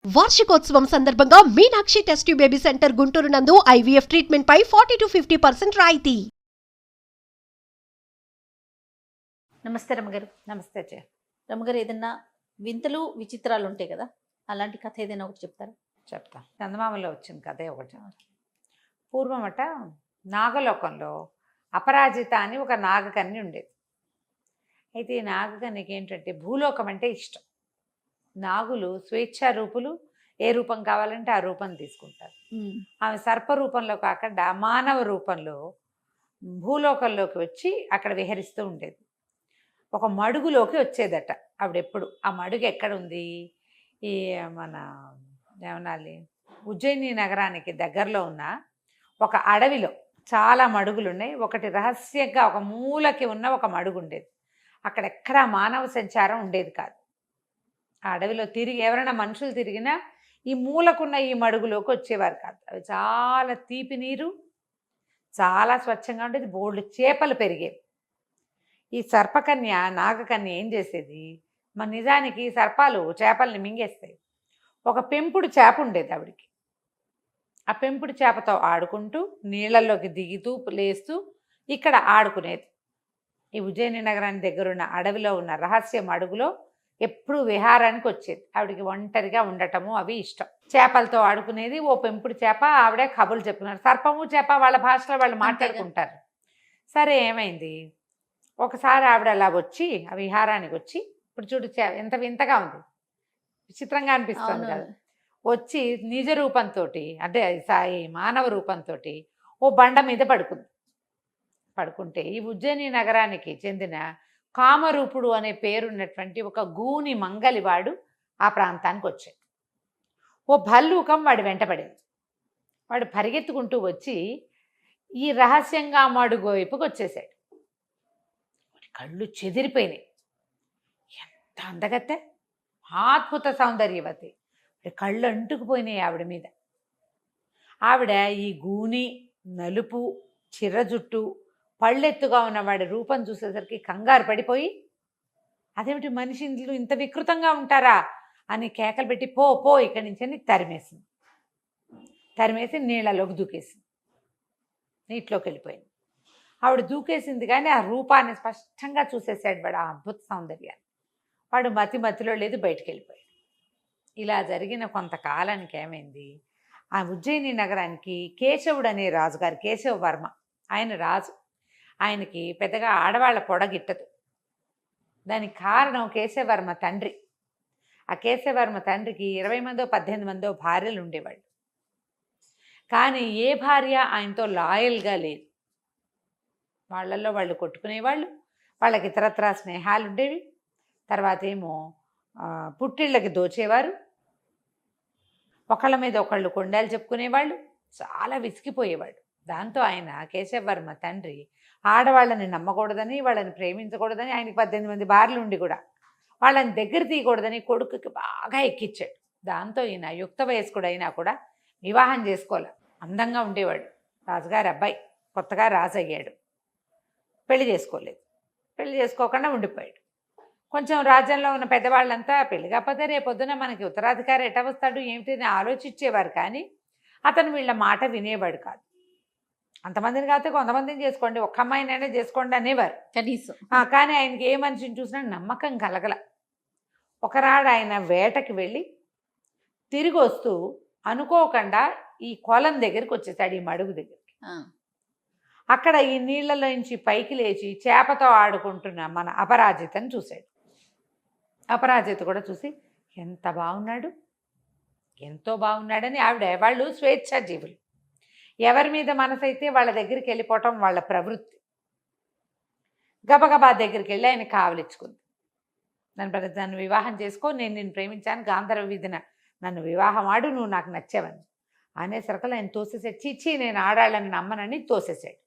వార్షికోత్సవం సందర్భంగా Meenakshi test tube baby centre Guntur నందు ఐవీఎఫ్ ట్రీట్మెంట్ పై 40-50% రాయితీ. నమస్తే రమ్మగారు. నమస్తే అజయ్. రమ్మగారు, ఏదన్నా వింతలు విచిత్రాలు ఉంటాయి కదా, అలాంటి కథ ఏదైనా ఒకటి చెప్తారా? చెప్తా. చందమామలో వచ్చిన కథే ఒకటి. పూర్వమట నాగలోకంలో అపరాజిత అని ఒక నాగకన్య ఉండేది. అయితే ఈ నాగకన్యకి ఏంటంటే భూలోకం అంటే ఇష్టం. నాగులు స్వేచ్ఛా రూపులు, ఏ రూపం కావాలంటే ఆ రూపం తీసుకుంటారు. ఆమె సర్ప రూపంలో కాకుండా మానవ రూపంలో భూలోకంలోకి వచ్చి అక్కడ విహరిస్తూ ఉండేది. ఒక మడుగులోకి వచ్చేదట ఆవిడెప్పుడు. ఆ మడుగు ఎక్కడుంది? ఈ మన ఏమనాలి, ఉజ్జయిని నగరానికి దగ్గరలో ఉన్న ఒక అడవిలో చాలా మడుగులు ఉన్నాయి. ఒకటి రహస్యంగా ఒక మూలకి ఉన్న ఒక మడుగు ఉండేది. అక్కడెక్కడా మానవ సంచారం ఉండేది కాదు. ఆ అడవిలో తిరిగి ఎవరైనా మనుషులు తిరిగినా ఈ మూలకున్న ఈ మడుగులోకి వచ్చేవారు కాదు. అవి చాలా తీపి నీరు, చాలా స్వచ్ఛంగా ఉండేది. బోల్డ్ చేపలు పెరిగేవి. ఈ సర్పకన్య నాగకన్య ఏం చేసేది, నిజానికి సర్పాలు చేపల్ని మింగేస్తాయి. ఒక పెంపుడు చేప ఉండేది ఆవిడికి. ఆ పెంపుడు చేపతో ఆడుకుంటూ నీళ్ళల్లోకి దిగుతూ లేస్తూ ఇక్కడ ఆడుకునేది. ఈ ఉజ్జయిని నగరానికి దగ్గరున్న అడవిలో ఉన్న రహస్య మడుగులో ఎప్పుడూ విహారానికి వచ్చేది. ఆవిడికి ఒంటరిగా ఉండటము అవి ఇష్టం. చేపలతో ఆడుకునేది. ఓ పెంపుడు చేప ఆవిడే కబుర్లు చెప్పుకున్నారు. సర్పము చేప వాళ్ళ భాషలో వాళ్ళు మాట్లాడుకుంటారు. సరే, ఏమైంది, ఒకసారి ఆవిడ అలా వచ్చి ఆ విహారానికి వచ్చి, ఇప్పుడు చూడు ఎంత వింతగా ఉంది, విచిత్రంగా అనిపిస్తుంది కదా, వచ్చి నిజ రూపంతో అంటే మానవ రూపంతో ఓ బండ మీద పడుకుంటే ఈ ఉజ్జయిని నగరానికి చెందిన కామరూపుడు అనే పేరున్నటువంటి ఒక గూని మంగలివాడు ఆ ప్రాంతానికి వచ్చాడు. ఓ భల్లూకం వాడు వెంటపడేది. వాడు పరిగెత్తుకుంటూ వచ్చి ఈ రహస్యంగా మడుగు వైపుకి వచ్చేసాడు. కళ్ళు చెదిరిపోయినాయి. ఎంత అందగత్తె, అద్భుత సౌందర్యవతి. కళ్ళు అంటుకుపోయినాయి ఆవిడ మీద. ఆవిడ ఈ గూని, నలుపు, చిర్రజుట్టు, పళ్ళెత్తుగా ఉన్నవాడి రూపం చూసేసరికి కంగారు పడిపోయి, అదేమిటి మనిషి ఇంత వికృతంగా ఉంటారా అని కేకలు పెట్టి పో పో ఇక్కడి నుంచి అని తరిమేసి నీళ్ళలోకి దూకేసింది. నీటిలోకి వెళ్ళిపోయింది. ఆవిడ దూకేసింది కానీ ఆ రూపాన్ని స్పష్టంగా చూసేసాడు వాడు, ఆ అద్భుత సౌందర్యాన్ని. వాడు మతిలో లేదు, బయటికి వెళ్ళిపోయాడు. ఇలా జరిగిన కొంతకాలానికి ఏమైంది, ఆ ఉజ్జయిని నగరానికి కేశవుడు అనే రాజుగారు, కేశవ వర్మ, ఆయన రాజు. ఆయనకి పెద్దగా ఆడవాళ్ళ పొడగిట్టదు. దానికి కారణం కేశవర్మ తండ్రి. ఆ కేశవర్మ తండ్రికి 20 మందో 18 మందో భార్యలు ఉండేవాళ్ళు. కానీ ఏ భార్య ఆయనతో లాయల్గా లేదు. వాళ్ళల్లో వాళ్ళు కొట్టుకునేవాళ్ళు, వాళ్ళకి ఇతరత్రా స్నేహాలు ఉండేవి. తర్వాత ఏమో పుట్టిళ్ళకి దోచేవారు, ఒకళ్ళ మీద ఒకళ్ళు కొండాలు చెప్పుకునేవాళ్ళు, చాలా విసిగిపోయేవాడు. దాంతో ఆయన కేశవర్మ తండ్రి ఆడవాళ్ళని నమ్మకూడదని, వాళ్ళని ప్రేమించకూడదని, ఆయనకి 18 మంది భార్యలు ఉండి కూడా వాళ్ళని దగ్గర తీయకూడదని కొడుకుకి బాగా ఎక్కిచ్చాడు. దాంతో ఈయన యుక్త వయస్కుడు అయినా కూడా వివాహం చేసుకోలే. అందంగా ఉండేవాడు రాజుగారి అబ్బాయి, కొత్తగా రాజు అయ్యాడు. పెళ్లి చేసుకోలేదు. పెళ్లి చేసుకోకుండా ఉండిపోయాడు. కొంచెం రాజ్యంలో ఉన్న పెద్దవాళ్ళంతా పెళ్లి కాకపోతే రేపొద్దున మనకి ఉత్తరాధికారి ఎట వస్తాడు ఏమిటి అని ఆలోచించేవారు. కానీ అతను వీళ్ళ మాట వినేవాడు కాదు. అంతమందిని కాకపోతే కొంతమందిని చేసుకోండి, ఒక్క అమ్మాయినైనా చేసుకోండి అనేవారు కనీసం. కానీ ఆయనకి ఏ మనిషిని చూసినా నమ్మకం కలగల. ఒకనాడు ఆయన వేటకి వెళ్ళి తిరిగి వస్తూ అనుకోకుండా ఈ కొలం దగ్గరికి వచ్చేసాడు, ఈ మడుగు దగ్గరికి. అక్కడ ఈ నీళ్లలో నుంచి పైకి లేచి చేపతో ఆడుకుంటున్న మన అపరాజితని చూశాడు. అపరాజిత కూడా చూసి ఎంత బాగున్నాడు, ఎంతో బాగున్నాడని వాళ్ళు స్వేచ్ఛా జీవులు. ఎవరి మీద మనసైతే వాళ్ళ దగ్గరికి వెళ్ళిపోవటం వాళ్ళ ప్రవృత్తి. గబగబా దగ్గరికి వెళ్ళి ఆయన కావలిచ్చుకుంది. నన్ను వివాహం చేసుకో, నేను నిన్ను ప్రేమించాను, గాంధర్వ వీధిన నన్ను వివాహం ఆడు, నువ్వు నాకు నచ్చావని అనేసరికి ఆయన తోసేసాడు. చీచి, నేను ఆడాళ్ళని నమ్మనని తోసేసాడు.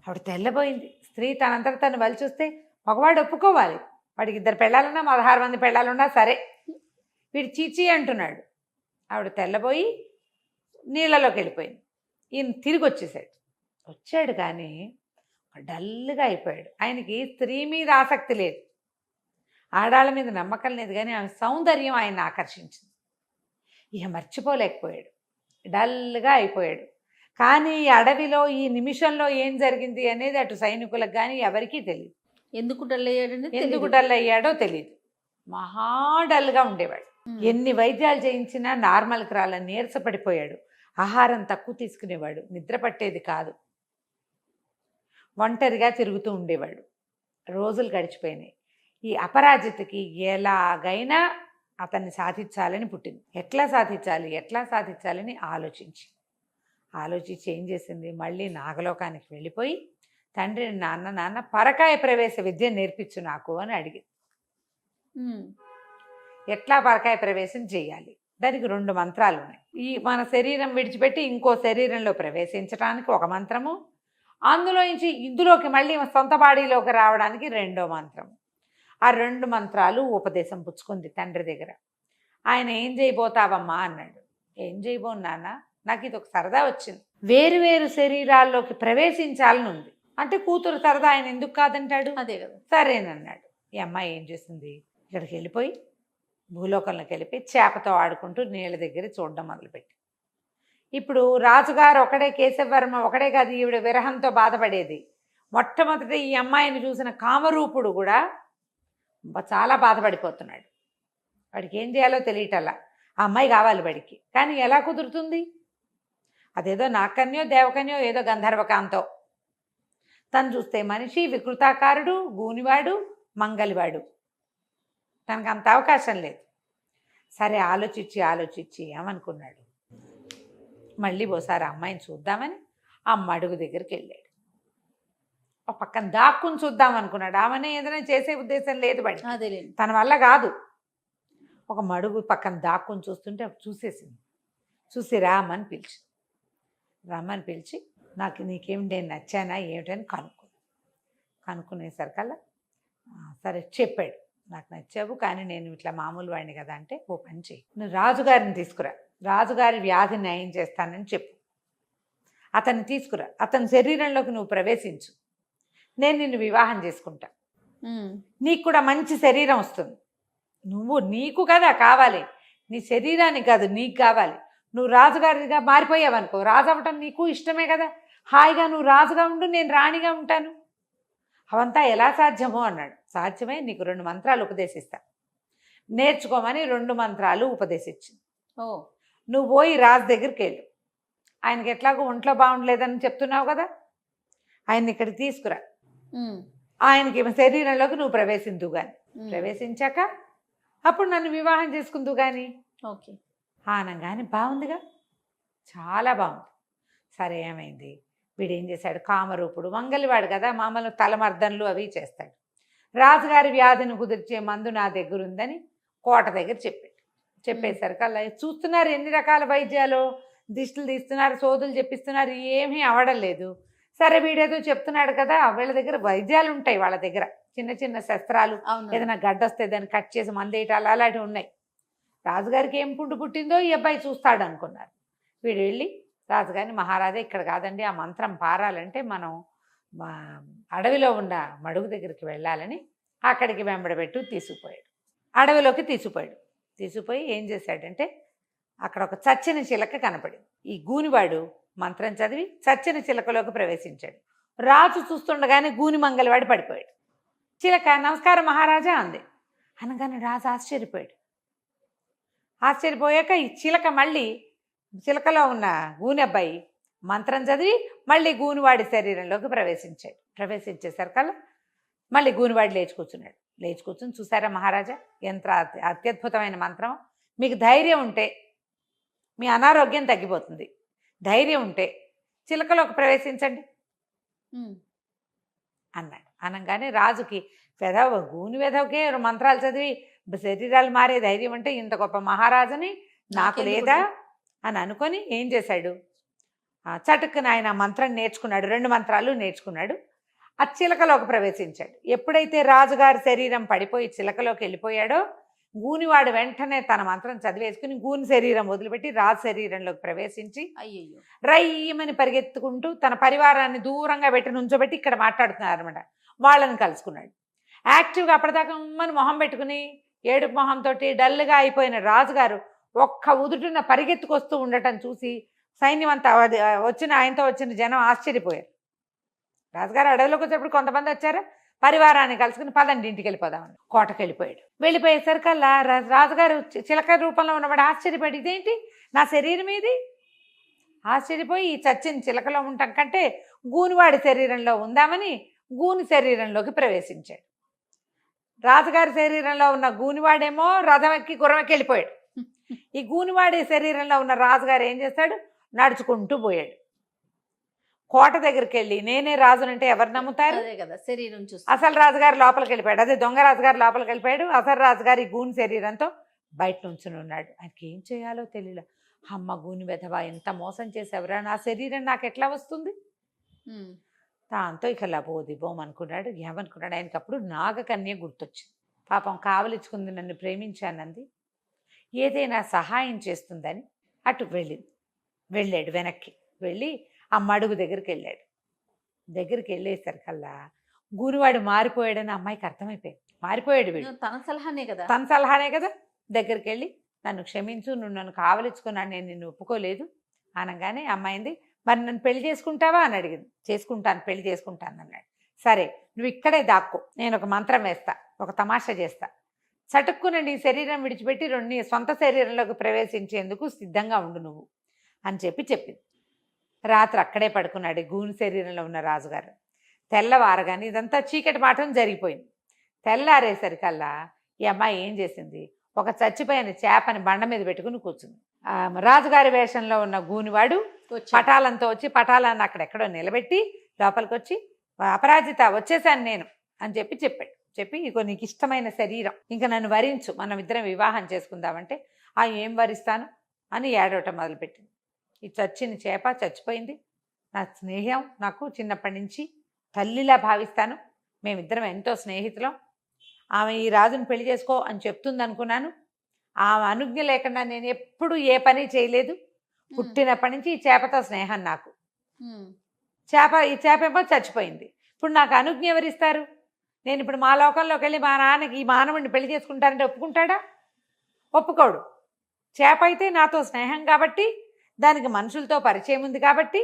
ఆవిడ తెల్లబోయింది. స్త్రీ తనంతట తను వలి చూస్తే మగవాడు ఒప్పుకోవాలి. వాడికి 2 పెళ్ళాలున్నా 16 మంది పెళ్ళాలున్నా సరే, వీడు చీచి అంటున్నాడు. ఆవిడ తెల్లబోయి నీళ్ళలోకి వెళ్ళిపోయింది. ఈయన తిరిగి వచ్చాడు కానీ డల్గా అయిపోయాడు. ఆయనకి స్త్రీ మీద ఆసక్తి లేదు. ఆడాళ్ళ మీద నమ్మకం లేదు, కానీ ఆమె సౌందర్యం ఆయన ఆకర్షించింది. ఇక మర్చిపోలేకపోయాడు, డల్గా అయిపోయాడు. కానీ ఈ అడవిలో ఈ నిమిషంలో ఏం జరిగింది అనేది అటు సైనికులకు కానీ ఎవరికీ తెలియదు. ఎందుకు డల్ అయ్యాడని ఎందుకు డల్ అయ్యాడో తెలియదు. మహా డల్గా ఉండేవాడు. ఎన్ని వైద్యాలు చేయించినా నార్మల్కి రాలని నీరసపడిపోయాడు. ఆహారం తక్కువ తీసుకునేవాడు, నిద్ర పట్టేది కాదు, ఒంటరిగా తిరుగుతూ ఉండేవాడు. రోజులు గడిచిపోయినాయి. ఈ అపరాజితకి ఎలాగైనా అతన్ని సాధించాలని పుట్టింది. ఎట్లా సాధించాలని ఆలోచించి ఏం చేసింది, మళ్ళీ నాగలోకానికి వెళ్ళిపోయి తండ్రిని నాన్న పరకాయ ప్రవేశ విద్య నేర్పించు నాకు అని అడిగింది. ఎట్లా పరకాయ ప్రవేశం చేయాలి, దానికి 2 మంత్రాలు ఉన్నాయి. ఈ మన శరీరం విడిచిపెట్టి ఇంకో శరీరంలో ప్రవేశించడానికి ఒక మంత్రము, ఇందులోకి మళ్ళీ సొంత బాడీలోకి రావడానికి 2వ మంత్రము. ఆ 2 మంత్రాలు ఉపదేశం పుచ్చుకుంది తండ్రి దగ్గర. ఆయన ఏం చేయబోతావమ్మా అన్నాడు. ఏం చేయబోను నాన్న, నాకు ఇది ఒక సరదా వచ్చింది, వేరు శరీరాల్లోకి ప్రవేశించాలని ఉంది. అంటే కూతురు సరదా, ఆయన ఎందుకు కాదంటాడు? అదే కదా. సరేనన్నాడు. ఈ అమ్మాయి ఏం చేసింది, ఇక్కడికి వెళ్ళిపోయి భూలోకంలోకి వెళ్ళిపోయి చేపతో ఆడుకుంటూ నీళ్ళ దగ్గర చూడడం మొదలుపెట్టి. ఇప్పుడు రాజుగారు ఒకడే, కేశవర్మ ఒకడే కాదు, ఈవిడ విరహంతో బాధపడేది. మొట్టమొదట ఈ అమ్మాయిని చూసిన కామరూపుడు కూడా చాలా బాధపడిపోతున్నాడు. వాడికి ఏం చేయాలో తెలియటల్లా. ఆ అమ్మాయి కావాలి వాడికి, కానీ ఎలా కుదురుతుంది? అదేదో నాకన్యో దేవకన్యో ఏదో గంధర్వకాంతో. తను చూస్తే మనిషి, వికృతాకారుడు, గూనివాడు, మంగలివాడు. తనకు అంత అవకాశం లేదు. సరే ఆలోచించి ఏమనుకున్నాడు, మళ్ళీ ఓసారి అమ్మాయిని చూద్దామని ఆ మడుగు దగ్గరికి వెళ్ళాడు. ఒక పక్కన దాక్కుని చూద్దాం అనుకున్నాడు. ఆమెనే ఏదైనా చేసే ఉద్దేశం లేదు వాడికి, అదేలేండి. తన వల్ల కాదు. ఒక మడుగు పక్కన దాక్కుని చూస్తుంటే చూసేసింది. చూసి రమ్మని పిలిచి నాకు నీకేం నేను నచ్చానా ఏమిటని కనుక్కునేసరికల్లా సరే చెప్పాడు, నాకు నచ్చావు, కానీ నేను ఇట్లా మామూలు వాడిని కదా. అంటే ఓ పని చెయ్యి, నువ్వు రాజుగారిని తీసుకురా, రాజుగారి వ్యాధి నయం చేస్తానని చెప్పు. అతన్ని తీసుకురా, అతని శరీరంలోకి నువ్వు ప్రవేశించు, నేను నిన్ను వివాహం చేసుకుంటా, నీకు కూడా మంచి శరీరం వస్తుంది. నీకు కదా కావాలి, నీ శరీరానికి కాదు, నీకు కావాలి. నువ్వు రాజుగారిగా మారిపోయావనుకో, రాజు అవ్వటం నీకు ఇష్టమే కదా, హాయిగా నువ్వు రాజుగా ఉండు, నేను రాణిగా ఉంటాను. అవంతా ఎలా సాధ్యమో అన్నాడు. సాధ్యమే, నీకు 2 మంత్రాలు ఉపదేశిస్తా, నేర్చుకోమని 2 మంత్రాలు ఉపదేశించింది. నువ్వు పోయి రాజు దగ్గరికి వెళ్ళు, ఆయనకి ఎట్లాగో ఒంట్లో బాగుండలేదని చెప్తున్నావు కదా, ఆయన్ని ఇక్కడికి తీసుకురా, ఆయనకి శరీరంలోకి నువ్వు ప్రవేశించు కానీ, ప్రవేశించాక అప్పుడు నన్ను వివాహం చేసుకుందు కానీ. ఓకే ఆనంగానే బాగుందిగా, చాలా బాగుంది. సరే ఏమైంది, వీడేం చేశాడు, కామరూపుడు మంగలివాడు కదా, మామూలు తలమర్దనలు అవి చేస్తాడు. రాజుగారి వ్యాధిని కుదిర్చే మందు నా దగ్గర ఉందని కోట దగ్గర చెప్పేసరికి అలా చూస్తున్నారు ఎన్ని రకాల వైద్యాలు, దిష్టిలు తీస్తున్నారు, సోదులు చెప్పిస్తున్నారు, ఏమీ అవడం లేదు. సరే వీడేదో చెప్తున్నాడు కదా, వీళ్ళ దగ్గర వైద్యాలు ఉంటాయి, వాళ్ళ దగ్గర చిన్న చిన్న శస్త్రాలు, ఏదైనా గడ్డ వస్తే దాన్ని కట్ చేసి మందేయటాలు అలాంటివి ఉన్నాయి. రాజుగారికి ఏం పుండు పుట్టిందో ఈ అబ్బాయి చూస్తాడు అనుకున్నారు. వీడు వెళ్ళి రాజుగారిని, మహారాజా ఇక్కడ కాదండి, ఆ మంత్రం పారాలంటే మనం అడవిలో ఉన్న మడుగు దగ్గరికి వెళ్ళాలని అక్కడికి వెంబడబెట్టు తీసుకుపోయాడు. అడవిలోకి తీసుకుపోయి ఏం చేశాడంటే అక్కడ ఒక చచ్చిన చిలక కనపడింది. ఈ గూనివాడు మంత్రం చదివి చచ్చిన చిలకలోకి ప్రవేశించాడు. రాజు చూస్తుండగానే గూని మంగళవాడు పడిపోయాడు. చిలక నమస్కారం మహారాజా అంది. అనగానే రాజు ఆశ్చర్యపోయాక ఈ చిలక మళ్ళీ చిలకలో ఉన్న గూని అబ్బాయి మంత్రం చదివి మళ్ళీ గూనివాడి శరీరంలోకి ప్రవేశించేసరికల్లా మళ్ళీ గూనివాడు లేచి కూర్చుని చూసారా మహారాజా ఎంత అత్యద్భుతమైన మంత్రం, మీకు ధైర్యం ఉంటే మీ అనారోగ్యం తగ్గిపోతుంది, ధైర్యం ఉంటే చిలకలోకి ప్రవేశించండి అన్నాడు. అనగానే రాజుకి గూని వెధవకే మంత్రాలు చదివి శరీరాలు మారే ధైర్యం అంటే ఇంత గొప్ప మహారాజుని నాకు లేదా అని అనుకొని ఏం చేశాడు, చటుక్కున ఆయన మంత్రం నేర్చుకున్నాడు, 2 మంత్రాలు నేర్చుకున్నాడు. ఆ చిలకలోకి ప్రవేశించాడు. ఎప్పుడైతే రాజుగారి శరీరం పడిపోయి చిలకలోకి వెళ్ళిపోయాడో గూనివాడు వెంటనే తన మంత్రం చదివేసుకుని గూని శరీరం వదిలిపెట్టి రాజు శరీరంలోకి ప్రవేశించి రయ్యమని పరిగెత్తుకుంటూ తన పరివారాన్ని దూరంగా పెట్టి నుంచోబెట్టి ఇక్కడ మాట్లాడుతున్నారు అనమాట, వాళ్ళని కలుసుకున్నాడు. యాక్టివ్గా అప్పటిదాకా ఉమ్మని మొహం పెట్టుకుని ఏడుపు మొహంతో డల్గా అయిపోయిన రాజుగారు ఒక్క ఉదుటిన పరిగెత్తుకొస్తూ ఉండటం చూసి సైన్యం అంతా వచ్చిన ఆయనతో వచ్చిన జనం ఆశ్చర్యపోయారు. రాజుగారు అడవిలోకి వచ్చేప్పుడు కొంతమంది వచ్చారు, పరివారాన్ని కలుసుకుని పదండి ఇంటికి వెళ్ళిపోదామని కోటకు వెళ్ళిపోయాడు. వెళ్ళిపోయేసరికల్లా రాజుగారు చిలక రూపంలో ఉన్నవాడు ఆశ్చర్యపడి, ఇదేంటి నా శరీరం ఏది? ఆశ్చర్యపోయి ఈ చచ్చిన చిలకలో ఉండటం కంటే గూనివాడి శరీరంలో ఉందామని గూని శరీరంలోకి ప్రవేశించాడు. రాజుగారి శరీరంలో ఉన్న గూనివాడేమో రథం ఎక్కి గుర్రమెక్కి వెళ్ళిపోయాడు. ఈ గూనివాడి శరీరంలో ఉన్న రాజుగారు ఏం చేశాడు? నడుచుకుంటూ పోయాడు. కోట దగ్గరికి వెళ్ళి నేనే రాజునంటే ఎవరు నమ్ముతారు? అదే కదా శరీరం చూసి. అసలు రాజుగారు లోపలికి వెళ్ళిపోయాడు. అదే దొంగ రాజుగారు లోపలికి వెళ్ళిపోయాడు. అసలు రాజుగారి గూని శరీరంతో బయట నుంచుని ఉన్నాడు. ఆయనకి ఏం చేయాలో తెలియలే. అమ్మ గూని వెధవా, ఎంత మోసం చేసేవరా, నా శరీరం నాకు ఎట్లా వస్తుంది? దాంతో ఇక లబోదిబోమనుకున్నాడు. ఏమనుకున్నాడు? ఆయనకి అప్పుడు నాగకన్య గుర్తొచ్చింది. పాపం కావలించుకుంది, నన్ను ప్రేమించానంది, ఏదైనా సహాయం చేస్తుందని అటు వెళ్ళాడు. వెనక్కి వెళ్ళి ఆ మడుగు దగ్గరికి వెళ్ళాడు. దగ్గరికి వెళ్ళేసరికల్లా గూనివాడు మారిపోయాడని అమ్మాయికి అర్థమైపోయింది. మారిపోయాడు వీడు, తన సలహానే కదా. తన సలహానే కదా. దగ్గరికి వెళ్ళి నన్ను క్షమించు, నువ్వు నన్ను కావలించుకున్నాను, నేను నిన్ను ఒప్పుకోలేదు అనగానే అమ్మాయింది, మరి నన్ను పెళ్లి చేసుకుంటావా అని అడిగింది. చేసుకుంటాను, పెళ్లి చేసుకుంటాను అన్నాడు. సరే నువ్వు ఇక్కడే దాక్కో, నేను ఒక మంత్రం వేస్తా, ఒక తమాషా చేస్తా, చటుక్కున నీ శరీరం విడిచిపెట్టి నీ సొంత శరీరంలోకి ప్రవేశించేందుకు సిద్ధంగా ఉండు నువ్వు అని చెప్పింది. రాత్రి అక్కడే పడుకున్నాడు గూని శరీరంలో ఉన్న రాజుగారు. తెల్లవారగానే ఇదంతా చీకటి మాటం జరిగిపోయింది. తెల్లారేసరికల్లా ఈ అమ్మాయి ఏం చేసింది? ఒక చచ్చిపోయిన చేపని బండ మీద పెట్టుకుని కూర్చుంది. రాజుగారి వేషంలో ఉన్న గూనివాడు పటాలంతో వచ్చి పటాలాన్ని అక్కడెక్కడో నిలబెట్టి లోపలికి వచ్చి, అపరాజిత వచ్చేసాను నేను అని చెప్పాడు. చెప్పి ఇగో నీకు ఇష్టమైన శరీరం, ఇంకా నన్ను వరించు, మనం ఇద్దరం వివాహం చేసుకుందామంటే ఏం వరిస్తాను అని ఏడవటం మొదలుపెట్టింది. ఈ చచ్చిన చేప చచ్చిపోయింది, నా స్నేహం నాకు చిన్నప్పటి నుంచి తల్లిలా భావిస్తాను, మేమిద్దరం ఎంతో స్నేహితులం, ఆమె ఈ రాజుని పెళ్లి చేసుకో అని చెప్తుంది అనుకున్నాను, ఆమె అనుజ్ఞ లేకుండా నేను ఎప్పుడు ఏ పని చేయలేదు, పుట్టినప్పటి నుంచి ఈ చేపతో స్నేహం నాకు. ఈ చేప ఏమో చచ్చిపోయింది, ఇప్పుడు నాకు అనుజ్ఞ ఎవరిస్తారు? నేను ఇప్పుడు మా లోకంలోకి వెళ్ళి మా నాన్నకి ఈ మానవుడిని పెళ్లి చేసుకుంటానంటే ఒప్పుకుంటాడా? ఒప్పుకోడు. చేప అయితే నాతో స్నేహం కాబట్టి, దానికి మనుషులతో పరిచయం ఉంది కాబట్టి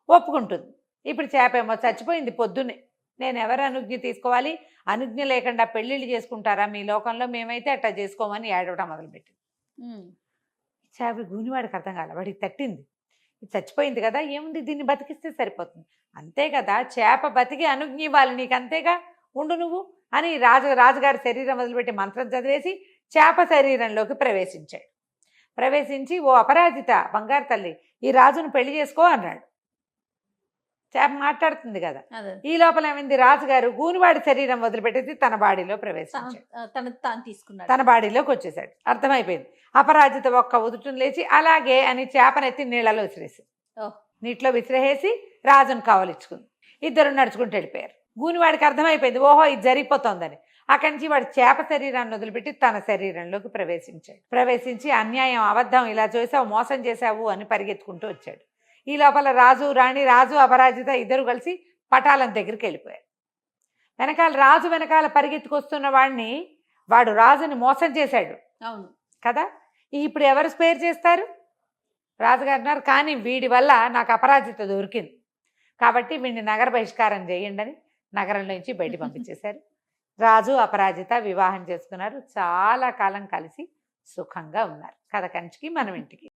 ఒప్పుకుంటుంది. ఇప్పుడు చేప ఏమో చచ్చిపోయింది పొద్దున్నే, నేను ఎవరు అనుజ్ఞ తీసుకోవాలి? అనుజ్ఞ లేకుండా పెళ్ళిళ్ళు చేసుకుంటారా మీ లోకంలో? మేమైతే అట్లా చేసుకోమని ఏడవడం మొదలుపెట్టింది. చేప గూనివాడికి అర్థం కాల, వాడికి తట్టింది. ఇది చచ్చిపోయింది కదా, ఏముంది, దీన్ని బతికిస్తే సరిపోతుంది, అంతే కదా, చేప బతికి అనుజ్ఞ ఇవ్వాలి నీకు, అంతేగా, ఉండు నువ్వు అని రాజుగారి శరీరం మొదలుపెట్టి మంత్రం చదివేసి చేప శరీరంలోకి ప్రవేశించి ఓ అపరాజిత, బంగారు తల్లి, ఈ రాజును పెళ్లి చేసుకో అన్నాడు. చేప మాట్లాడుతుంది కదా. ఈ లోపల ఏమైంది? రాజుగారు గూనివాడి శరీరం వదిలిపెట్టేసి తన బాడీలో ప్రవేశించాడు. తన బాడీలోకి వచ్చేసాడు. అర్థమైపోయింది. అపరాజిత ఒక్క ఉదుటును లేచి అలాగే అని చేపనెత్తి నీళ్ళలో విసిరేసి, నీటిలో విసిరేసి రాజును కావలించుకుంది. ఇద్దరు నడుచుకుంటూ వెళ్ళిపోయారు. గూనివాడికి అర్థమైపోయింది, ఓహో ఇది జరిగిపోతోందని. అక్కడి నుంచి వాడు చేప శరీరాన్ని వదిలిపెట్టి తన శరీరంలోకి ప్రవేశించి అన్యాయం, అబద్ధం, ఇలా చేసావు, మోసం చేశావు అని పరిగెత్తుకుంటూ వచ్చాడు. ఈ లోపల రాజు రాణి, రాజు అపరాజిత ఇద్దరు కలిసి పటాలం దగ్గరికి వెళ్ళిపోయారు. రాజు వెనకాల పరిగెత్తుకొస్తున్న వాడు రాజుని మోసం చేశాడు. అవును కదా, ఇప్పుడు ఎవరు స్పేర్ చేస్తారు? రాజుగారు అన్నారు, కానీ వీడి వల్ల నాకు అపరాజిత దొరికింది కాబట్టి వీడిని నగర బహిష్కారం చేయండి అని నగరంలో నుంచి బయట పంపించేశారు. రాజు అపరాజిత వివాహం చేసుకున్నారు. చాలా కాలం కలిసి సుఖంగా ఉన్నారు. కథ కంచికి మనం ఇంటికి.